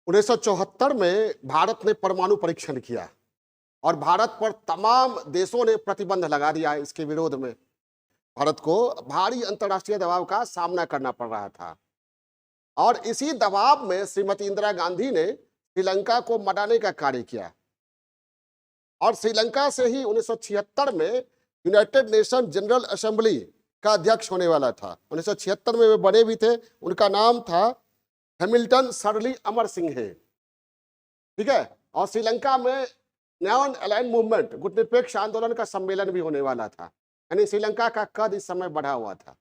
1974 में भारत ने परमाणु परीक्षण किया और भारत पर तमाम देशों ने प्रतिबंध लगा दिया। इसके विरोध में भारत को भारी अंतर्राष्ट्रीय दबाव का सामना करना पड़ रहा था और इसी दबाव में श्रीमती इंदिरा गांधी ने श्रीलंका को मनाने का कार्य किया और श्रीलंका से ही 1976 में यूनाइटेड नेशन जनरल असेंबली का अध्यक्ष होने वाला था। 1976 में वे बने भी थे। उनका नाम था हैमिल्टन शर्ली अमर सिंह है, ठीक है। और श्रीलंका में नॉन अलाइन मूवमेंट गुटनिरपेक्ष आंदोलन का सम्मेलन भी होने वाला था, यानी श्रीलंका का कद इस समय बढ़ा हुआ था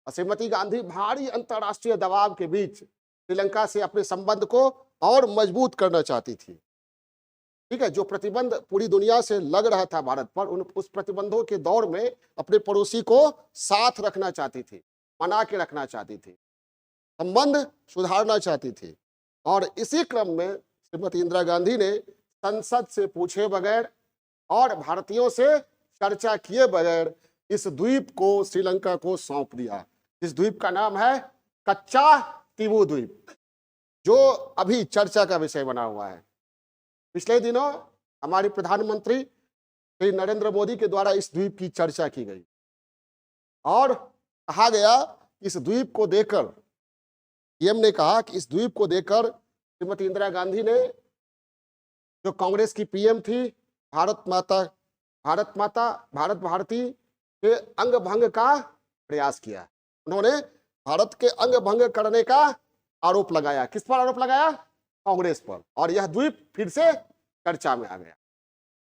और श्रीमती गांधी भारी अंतर्राष्ट्रीय दबाव के बीच श्रीलंका से अपने संबंध को और मजबूत करना चाहती थी, ठीक है। जो प्रतिबंध पूरी दुनिया से लग रहा था भारत पर, उस प्रतिबंधों के दौर में अपने पड़ोसी को साथ रखना चाहती थी, मना के रखना चाहती थी, संबंध सुधारना चाहती थी। और इसी क्रम में श्रीमती इंदिरा गांधी ने संसद से पूछे बगैर और भारतीयों से चर्चा किए बगैर इस द्वीप को श्रीलंका को सौंप दिया। इस द्वीप का नाम है कच्चा तीवू द्वीप, जो अभी चर्चा का विषय बना हुआ है। पिछले दिनों हमारे प्रधानमंत्री श्री नरेंद्र मोदी के द्वारा इस द्वीप की चर्चा की गई और कहा गया इस द्वीप को देखकर, पीएम ने कहा कि इस द्वीप को देखकर श्रीमती इंदिरा गांधी ने, जो कांग्रेस की पीएम थी, भारत भारती के अंग भंग का प्रयास किया। उन्होंने भारत के अंग भंग करने का आरोप लगाया। किस पर आरोप लगाया? कांग्रेस पर। और यह द्वीप फिर से चर्चा में आ गया।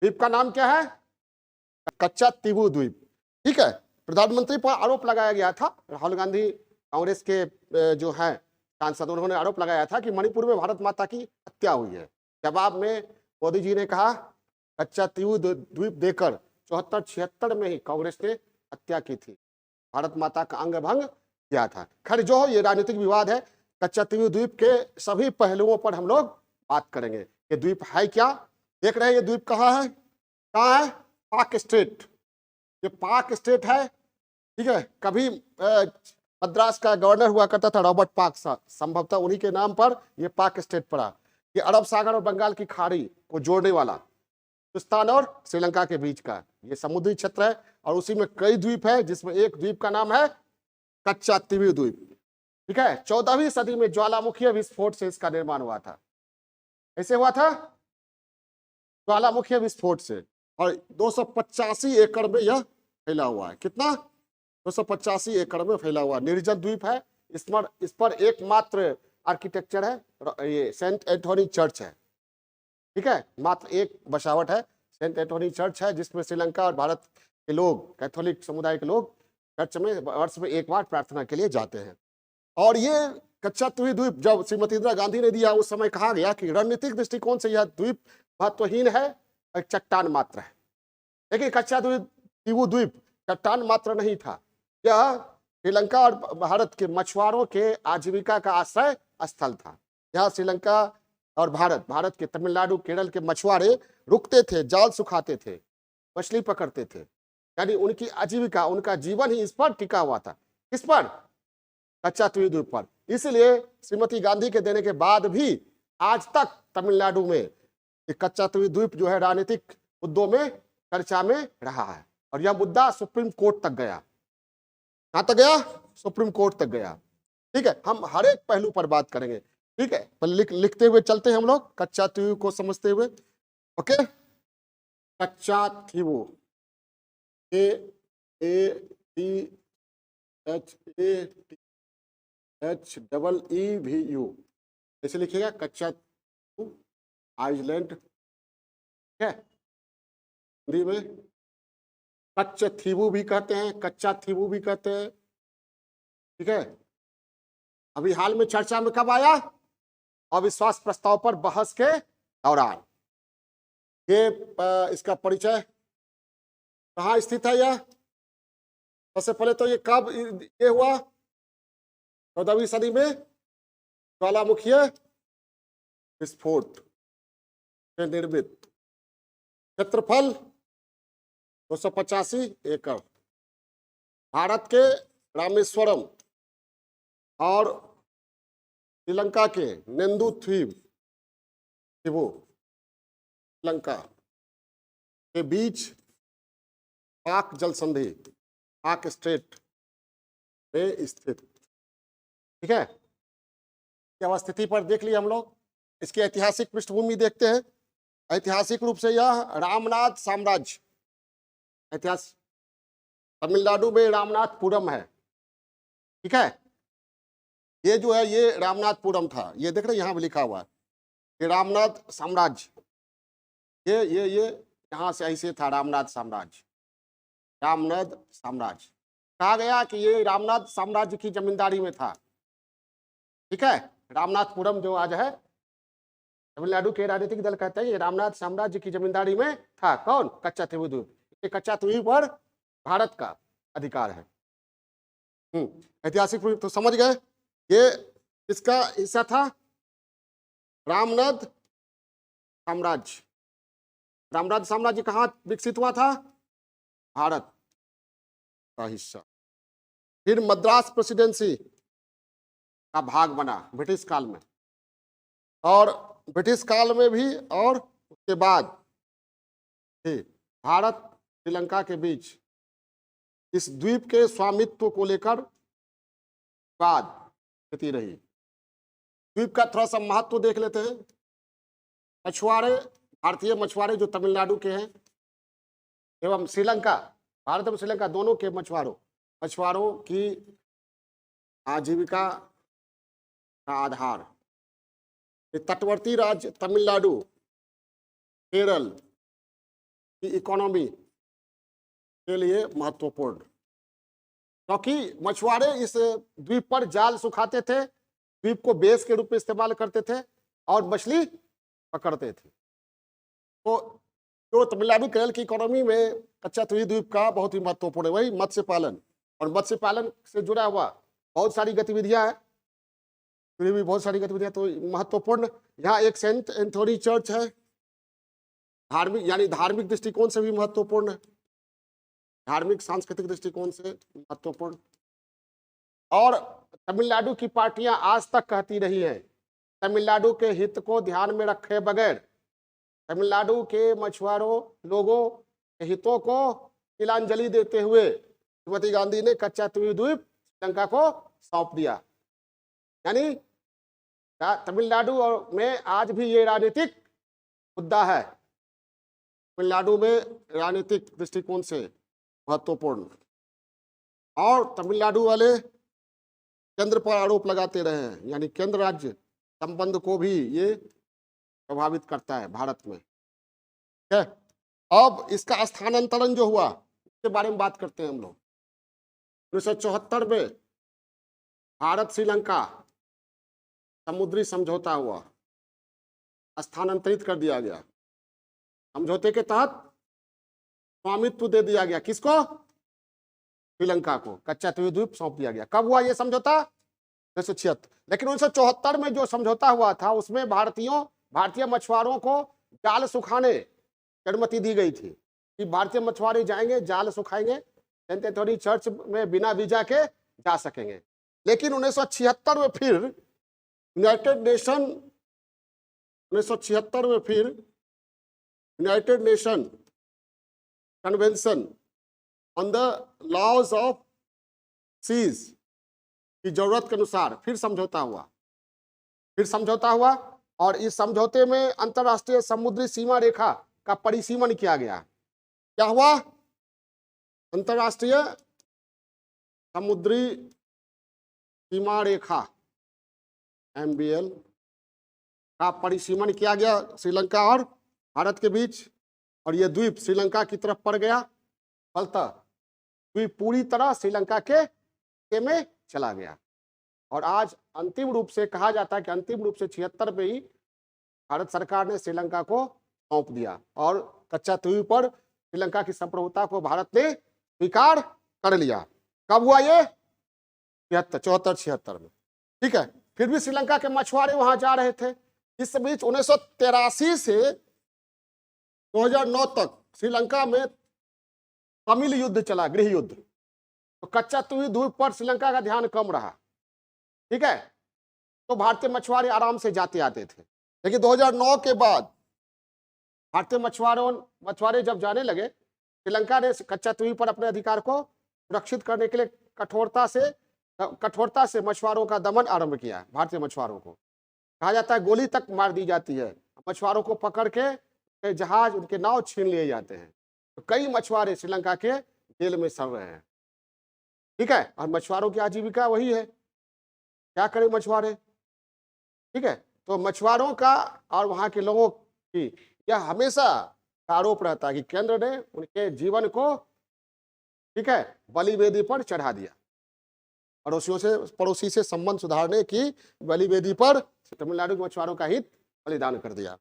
द्वीप का नाम क्या है? कच्चा तीवू द्वीप, ठीक है। प्रधानमंत्री पर आरोप लगाया गया था। राहुल गांधी कांग्रेस के जो है सांसद, उन्होंने आरोप लगाया था कि मणिपुर में भारत माता की हत्या हुई है। जवाब में मोदी जी ने कहा कच्चा तीवू द्वीप देकर 74-76 में ही कांग्रेस ने हत्या की थी, भारत माता का अंग भंग किया था। खैर, जो ये राजनीतिक विवाद है, कच्चा तीवू द्वीप के सभी पहलुओं पर हम लोग बात करेंगे। ये द्वीप है क्या? देख रहे हैं ये द्वीप कहाँ है? कहाँ है? पाक स्टेट। ये पाक स्टेट है, ठीक है। कभी मद्रास का गवर्नर हुआ करता था रॉबर्ट पाक, संभवतः उन्हीं के नाम पर ये पाक स्टेट पड़ा। ये अरब सागर और बंगाल की खाड़ी को जोड़ने वाला पाकिस्तान और श्रीलंका के बीच का ये समुद्री क्षेत्र है और उसी में कई द्वीप है, जिसमें एक द्वीप का नाम है कच्चा तीवू द्वीप, ठीक है। 14वीं सदी में ज्वालामुखी विस्फोट से इसका निर्माण हुआ था। ऐसे हुआ था ज्वालामुखी विस्फोट से, और 285 एकड़ में यह फैला हुआ है। कितना? 285 एकड़ में फैला हुआ निर्जन द्वीप है। इस पर एकमात्र आर्किटेक्चर है, ये सेंट एंथोनी चर्च है, ठीक है। मात्र एक बसावट है, सेंट एंथोनी चर्च है, जिसमें श्रीलंका और भारत के लोग, कैथोलिक समुदाय के लोग चर्च में वर्ष में एक बार प्रार्थना के लिए जाते हैं। और ये कच्चा तीवू द्वीप जब श्रीमती इंदिरा गांधी ने दिया, उस समय कहा गया कि रणनीतिक दृष्टिकोण से यह द्वीप महत्वहीन है, एक चट्टान मात्र है। लेकिन कच्चा तीवू द्वीप चट्टान मात्र नहीं था, यह श्रीलंका और भारत के मछुआरों के आजीविका का आश्रय स्थल था। यहाँ श्रीलंका और भारत के तमिलनाडु, केरल के मछुआरे रुकते थे, जाल सुखाते थे, मछली पकड़ते थे, यानी उनकी आजीविका, उनका जीवन ही इस पर टिका हुआ था। किस पर? कच्चा तीवू द्वीप पर। इसलिए श्रीमती गांधी के देने के बाद भी आज तक तमिलनाडु में कच्चा तीवू द्वीप जो है राजनीतिक मुद्दों में चर्चा में रहा है और यह मुद्दा सुप्रीम कोर्ट तक गया। कहां तक गया? सुप्रीम कोर्ट तक गया, ठीक है। हम हर एक पहलू पर बात करेंगे, ठीक है। पर लिखते हुए चलते हैं हम लोग, कच्चा तीवू को समझते हुए। ओके, कच्चा तीवू, KATHEEVU ऐसे लिखिएगा, कच्चा तीवू आइलैंड, ठीक है। हिंदी में कच्चा तीवू भी कहते हैं, कच्चा तीवू भी कहते हैं, ठीक है। अभी हाल में चर्चा में कब आया? अविश्वास प्रस्ताव पर बहस के दौरान। ये इसका परिचय कहाँ स्थित है? यह सबसे पहले तो ये कब ये हुआ? 14वीं सदी में ज्वालामुखी विस्फोट से निर्मित। क्षेत्रफल 285 एकड़। भारत के रामेश्वरम और श्रीलंका के नेंदु द्वीप किबू श्रीलंका के बीच पाक जल संधि, पाक स्ट्रेट में स्थित। ठीक है, की अवस्थिति पर देख लिया हम लोग। इसकी ऐतिहासिक पृष्ठभूमि देखते हैं। ऐतिहासिक रूप से यह रामनाथ साम्राज्य, इतिहास तमिलनाडु में रामनाथपुरम है। ठीक है, ये जो है ये रामनाथपुरम था, ये देख रहे हैं यहाँ भी लिखा हुआ है, ये रामनाथ साम्राज्य, ये यहाँ से ऐसे था रामनाथ साम्राज्य। रामनाथ साम्राज्य कहा गया कि ये रामनाथ साम्राज्य की जमींदारी में था। ठीक है, रामनाथपुरम जो आज है, तमिलनाडु के राजनीतिक दल कहते हैं ये रामनाथ साम्राज्य की जमींदारी में था। कौन? कच्चाथीवी द्वीप। ये कच्चाथीवी पर भारत का अधिकार है। ऐतिहासिक तो समझ गए, ये इसका हिस्सा था रामनाथ साम्राज्य। रामनाथ साम्राज्य कहाँ विकसित हुआ था? भारत का हिस्सा। फिर मद्रास प्रेसिडेंसी का भाग बना ब्रिटिश काल में, और ब्रिटिश काल में भी, और उसके बाद भारत श्रीलंका के बीच इस द्वीप के स्वामित्व को लेकर विवाद स्थिति रही। द्वीप का थोड़ा सा महत्व देख लेते हैं। मछुआरे, भारतीय मछुआरे जो तमिलनाडु के हैं एवं श्रीलंका, भारत एवं श्रीलंका दोनों के मछुआरों की आजीविका का आधार तटवर्ती राज्य तमिलनाडु, केरल की इकोनॉमी के लिए महत्वपूर्ण, क्योंकि मछुआरे इस द्वीप पर जाल सुखाते थे, द्वीप को बेस के रूप में इस्तेमाल करते थे और मछली पकड़ते थे। तो जो तमिलनाडु केरल की इकोनॉमी में कच्चाथीवी द्वीप का बहुत ही महत्वपूर्ण है। वही मत्स्य पालन, और मत्स्य पालन से जुड़ा हुआ बहुत सारी गतिविधियां हैं, भी बहुत सारी गतिविधियां तो महत्वपूर्ण। यहाँ एक सेंट एंथोनी चर्च है, धार्मिक यानी धार्मिक दृष्टिकोण से भी महत्वपूर्ण है, धार्मिक सांस्कृतिक दृष्टिकोण से महत्वपूर्ण। और तमिलनाडु की पार्टियां आज तक कहती रही हैं, तमिलनाडु के हित को ध्यान में रखे बगैर, तमिलनाडु के मछुआरों लोगों के हितों को तिलांजलि देते हुए श्रीमती गांधी ने कच्चाथीवी द्वीप श्रीलंका को सौंप दिया। यानी तमिलनाडु में आज भी ये राजनीतिक मुद्दा है, तमिलनाडु में राजनीतिक दृष्टिकोण से महत्वपूर्ण। और तमिलनाडु वाले केंद्र पर आरोप लगाते रहे हैं, यानी केंद्र राज्य संबंध को भी ये प्रभावित करता है भारत में। ठीक है, अब इसका स्थानांतरण जो हुआ उसके बारे में बात करते हैं हम लोग। 1974 में भारत श्रीलंका समुद्री समझौता हुआ, स्थानांतरित कर दिया गया। समझौते के तहत स्वामित्व दे दिया गया, किसको? श्रीलंका को, कच्चाथीवी द्वीप सौंप दिया गया। कब हुआ यह समझौता? 1976। लेकिन 1974 में जो समझौता हुआ था उसमें भारतीय मछुआरों को जाल सुखाने की अनुमति दी गई थी, कि भारतीय मछुआरे जाएंगे, जाल सुखाएंगे, सेंट एंथोनी चर्च में बिना वीजा के जा सकेंगे। लेकिन 1976 में फिर United Nation Convention on the laws of seas की जरूरत के अनुसार फिर समझौता हुआ, और इस समझौते में अंतरराष्ट्रीय समुद्री सीमा रेखा का परिसीमन किया गया। क्या हुआ? अंतरराष्ट्रीय समुद्री सीमा रेखा MBL का परिसीमन किया गया श्रीलंका और भारत के बीच, और यह द्वीप श्रीलंका की तरफ पड़ गया। फलतः द्वीप पूरी तरह श्रीलंका के हिस्से में चला गया, और आज अंतिम रूप से कहा जाता है कि अंतिम रूप से 76 में ही भारत सरकार ने श्रीलंका को सौंप दिया, और कच्चाथीवी पर श्रीलंका की संप्रभुता को भारत ने स्वीकार कर लिया। कब हुआ ये? 74-76 में। ठीक है, फिर भी श्रीलंका के मछुआरे वहां जा रहे थे। इस बीच 1983 से 2009 तक श्रीलंका में तमिल युद्ध चला, गृह युद्ध। तो कच्चाथीवी द्वीप पर श्रीलंका का ध्यान कम रहा। ठीक है, तो भारतीय मछुआरे आराम से जाते आते थे। लेकिन 2009 के बाद भारतीय मछुआरे जब जाने लगे, श्रीलंका ने कच्चा तूई पर अपने अधिकार को सुरक्षित करने के लिए कठोरता से मछुआरों का दमन आरंभ किया। भारतीय मछुआरों को कहा जाता है गोली तक मार दी जाती है, मछुआरों को पकड़ के जहाज, उनके नाव छीन लिए जाते हैं। तो कई मछुआरे श्रीलंका के जेल में सड़ रहे हैं, ठीक है। और मछुआरों की आजीविका वही है, क्या करें मछुआरे, ठीक है। तो मछुआरों का और वहां के लोगों की यह हमेशा आरोप रहता है कि केंद्र ने उनके जीवन को, ठीक है, बलि वेदी पर चढ़ा दिया। पड़ोसी से संबंध सुधारने की बलि वेदी पर तमिलनाडु के मछुआरों का हित बलिदान कर दिया।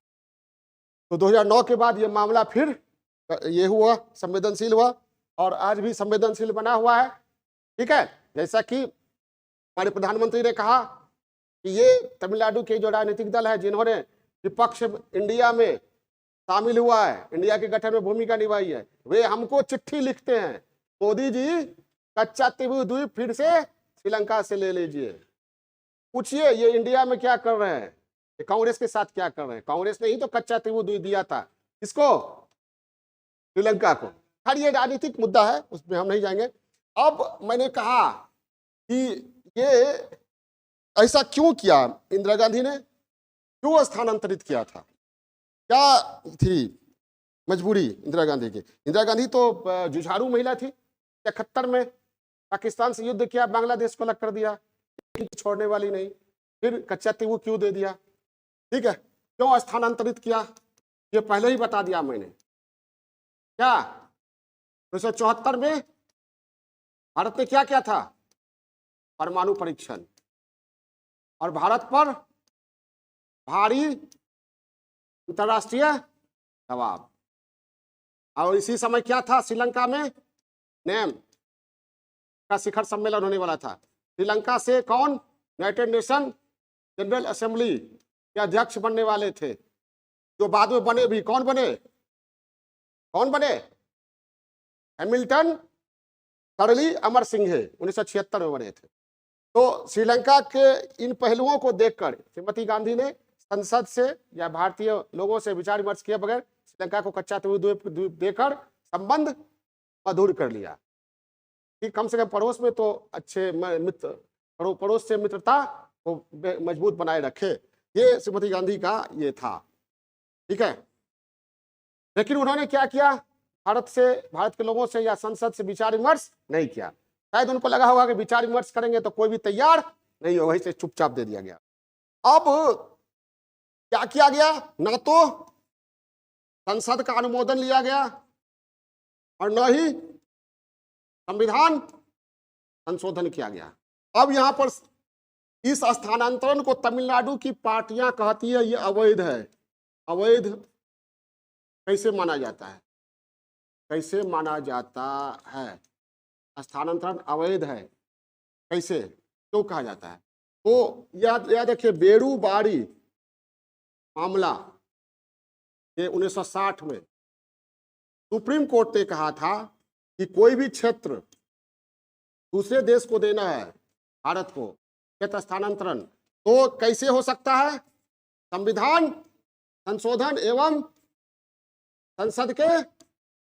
तो 2009 के बाद यह मामला फिर ये हुआ, संवेदनशील हुआ, और आज भी संवेदनशील बना हुआ है, ठीक है। जैसा कि हमारे प्रधानमंत्री ने कहा कि ये तमिलनाडु के जो राजनीतिक दल है जिन्होंने विपक्ष इंडिया में शामिल हुआ है, इंडिया के गठन में भूमिका निभाई है, वे हमको चिट्ठी लिखते हैं, मोदी जी कच्चा तिबू द्वीप फिर से श्रीलंका से ले लीजिए। पूछिए ये इंडिया में क्या कर रहे हैं, ये कांग्रेस के साथ क्या कर रहे हैं। कांग्रेस ने ही तो कच्चा तिबू द्वीप दिया था, किसको, श्रीलंका को। खैर ये राजनीतिक मुद्दा है, उसमें हम नहीं जाएंगे। अब मैंने कहा कि ये ऐसा क्यों किया इंदिरा गांधी ने, क्यों स्थानांतरित किया था, क्या थी मजबूरी इंदिरा गांधी की। इंदिरा गांधी तो जुझारू महिला थी, 71 में पाकिस्तान से युद्ध किया, बांग्लादेश को अलग कर दिया, छोड़ने वाली नहीं। फिर कच्चा तिबू क्यों दे दिया, ठीक है, क्यों स्थानांतरित किया, ये पहले ही बता दिया मैंने। क्या 1974 में भारत ने क्या किया था, परमाणु परीक्षण, और भारत पर भारी अंतरराष्ट्रीय दबाव। और इसी समय क्या था, श्रीलंका में नेम का शिखर सम्मेलन होने वाला था। श्रीलंका से कौन यूनाइटेड नेशन जनरल असेंबली के अध्यक्ष बनने वाले थे, जो बाद में बने भी। कौन बने, हैमिल्टन कर्ली अमर सिंह 1976 में बने थे। तो श्रीलंका के इन पहलुओं को देखकर श्रीमती गांधी ने संसद से या भारतीय लोगों से विचार विमर्श किए बगैर श्रीलंका को कच्चा तिबू द्वीप देकर संबंध मधुर कर लिया कि कम से कम पड़ोस में तो अच्छे मित्र, पड़ोस से मित्रता को मजबूत बनाए रखे। ये श्रीमती गांधी का ये था, ठीक है। लेकिन उन्होंने क्या किया, भारत के लोगों से या संसद से विचार विमर्श नहीं किया। शायद उनको लगा होगा कि विचार विमर्श करेंगे तो कोई भी तैयार नहीं होगा, इसे चुपचाप दे दिया गया। अब क्या किया गया, न तो संसद का अनुमोदन लिया गया और न ही संविधान संशोधन किया गया। अब यहां पर इस स्थानांतरण को तमिलनाडु की पार्टियां कहती है ये अवैध है। अवैध कैसे माना जाता है, कैसे माना जाता है, स्थानांतरण अवैध है कैसे, क्यों कहा जाता है। तो याद रखिए, बेड़ूबाड़ी मामला ये 1960 में सुप्रीम कोर्ट ने कहा था कि कोई भी क्षेत्र दूसरे देश को देना है, भारत को, क्षेत्र स्थानांतरण, तो कैसे हो सकता है, संविधान संशोधन एवं संसद के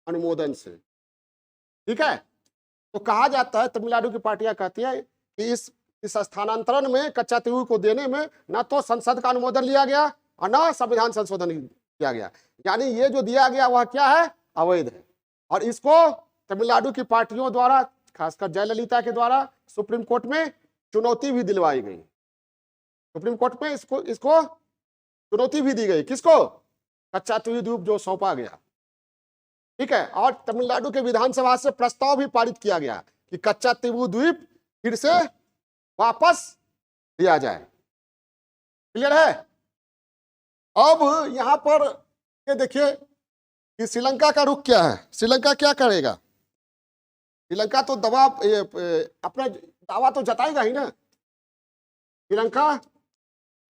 अनुमोदन से, ठीक है। तो कहा जाता है, तमिलनाडु की पार्टियां कहती है कि इस स्थानांतरण में, कच्चा तिबू को देने में ना तो संसद का अनुमोदन लिया गया और ना संविधान संशोधन किया गया, यानी ये जो दिया गया वह क्या है, अवैध है। और इसको तमिलनाडु की पार्टियों द्वारा, खासकर जयललिता के द्वारा सुप्रीम कोर्ट में चुनौती भी दिलवाई गई। सुप्रीम कोर्ट में इसको चुनौती भी दी गई, किसको, कच्चा तिबू द्वीप जो सौंपा गया, ठीक है। और तमिलनाडु के विधानसभा से प्रस्ताव भी पारित किया गया कि कच्चा तिबू द्वीप फिर से वापस लिया जाए। क्लियर है। अब यहां पर ये देखिए कि श्रीलंका का रुख क्या है, श्रीलंका क्या करेगा। श्रीलंका तो अपना दावा तो जताएगा ही ना श्रीलंका।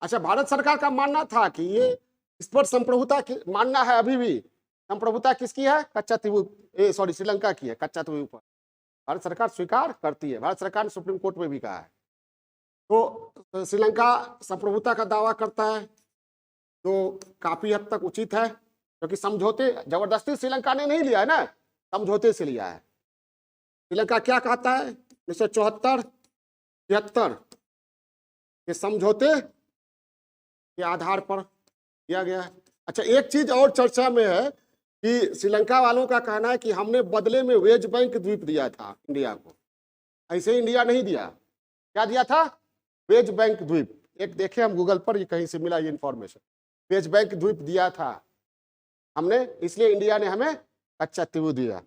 अच्छा, भारत सरकार का मानना था कि ये इस पर संप्रभुता मानना है, अभी भी संप्रभुता किसकी है, कच्चा तिबू, श्रीलंका की है, कच्चा तिबू पर भारत सरकार स्वीकार करती है। भारत सरकार ने सुप्रीम कोर्ट में भी कहा है। तो श्रीलंका संप्रभुता का दावा करता है, जो काफी हद तक उचित है, क्योंकि समझौते जबरदस्ती श्रीलंका ने नहीं लिया है ना, समझौते से लिया है। श्रीलंका क्या कहता है 1974 73 के समझौते के आधार पर किया गया है। अच्छा, एक चीज और चर्चा में है कि श्रीलंका वालों का कहना है कि हमने बदले में वेज बैंक द्वीप दिया था इंडिया को। ऐसे इंडिया नहीं दिया, क्या दिया था? वेज बैंक द्वीप। एक देखे हम गूगल पर, ये कहीं से मिला ये इंफॉर्मेशन, वेज बैंक द्वीप दिया था हमने, इसलिए इंडिया ने हमें कच्चा तीवू दिया।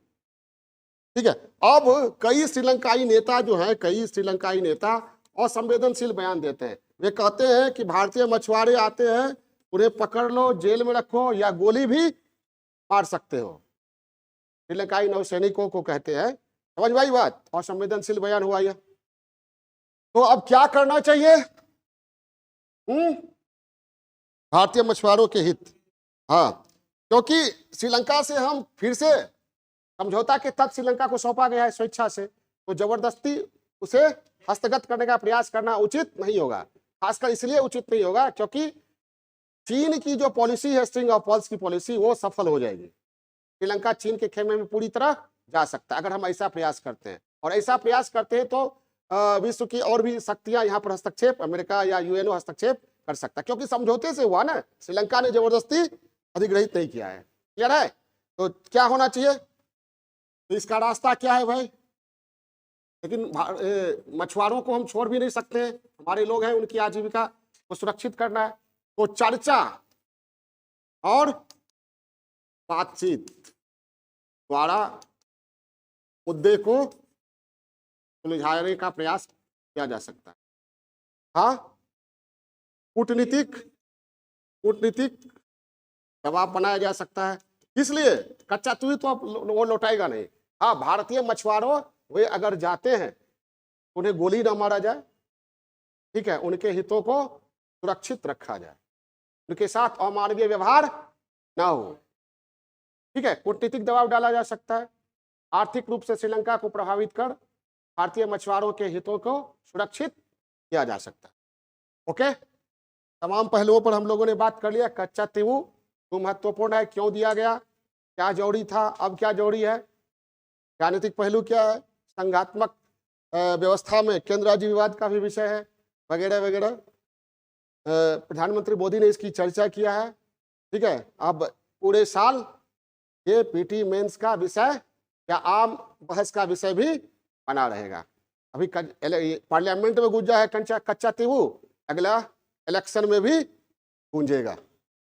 ठीक है। अब कई श्रीलंकाई नेता जो है, कई श्रीलंकाई नेता असंवेदनशील बयान देते हैं। वे कहते हैं कि भारतीय मछुआरे आते हैं, उन्हें पकड़ लो, जेल में रखो या गोली भी मार सकते हो। श्रीलंकाई नौसैनिकों को कहते हैं, समझ भाई बात, असंवेदनशील बयान हुआ यह। तो अब क्या करना चाहिए? भारतीय मछुआरों के हित, हाँ, क्योंकि श्रीलंका से हम फिर से समझौता के तहत श्रीलंका को सौंपा गया है स्वेच्छा से, तो जबरदस्ती उसे हस्तगत करने का प्रयास करना उचित नहीं होगा। खासकर इसलिए उचित नहीं होगा क्योंकि चीन की जो पॉलिसी है, स्ट्रिंग ऑफ पर्ल्स की पॉलिसी, वो सफल हो जाएगी। श्रीलंका चीन के खेमे में पूरी तरह जा सकता है अगर हम ऐसा प्रयास करते हैं। और ऐसा प्रयास करते हैं तो विश्व की और भी शक्तियां यहाँ पर हस्तक्षेप, अमेरिका या यूएनओ हस्तक्षेप कर सकता है, क्योंकि समझौते से हुआ ना, श्रीलंका ने जबरदस्ती अधिग्रहित नहीं किया है। क्लियर है? तो क्या होना चाहिए? तो इसका रास्ता क्या है भाई? लेकिन मछुआरों को हम छोड़ भी नहीं सकते हैं, हमारे लोग हैं, उनकी आजीविका को सुरक्षित करना है। तो चर्चा और बातचीत द्वारा मुद्दे को सुलझाने का प्रयास किया जा सकता है। हाँ, कूटनीतिक दबाव बनाया जा सकता है। इसलिए कच्चा तूई तो वो लौटाएगा नहीं। हाँ, भारतीय मछुआरों वे अगर जाते हैं, उन्हें गोली ना मारा जाए, ठीक है, उनके हितों को सुरक्षित रखा जाए, उनके साथ अमानवीय व्यवहार ना हो, ठीक है। कूटनीतिक दबाव डाला जा सकता है, आर्थिक रूप से श्रीलंका को प्रभावित कर भारतीय मछुआरों के हितों को सुरक्षित किया जा सकता है। ओके, तमाम पहलुओं पर हम लोगों ने बात कर लिया। कच्चा तीवू तो महत्वपूर्ण है, क्यों दिया गया, क्या जरूरी था, अब क्या जरूरी है, राजनीतिक पहलू क्या है, संघात्मक व्यवस्था में केंद्र राज्य विवाद का भी विषय है, वगैरह वगैरह। प्रधानमंत्री मोदी ने इसकी चर्चा किया है, ठीक है। अब पूरे साल ये पीटी मेंस का विषय या आम बहस का विषय भी बना रहेगा। अभी पार्लियामेंट में गूंजा है कच्चा तीवू, अगला इलेक्शन में भी गूंजेगा।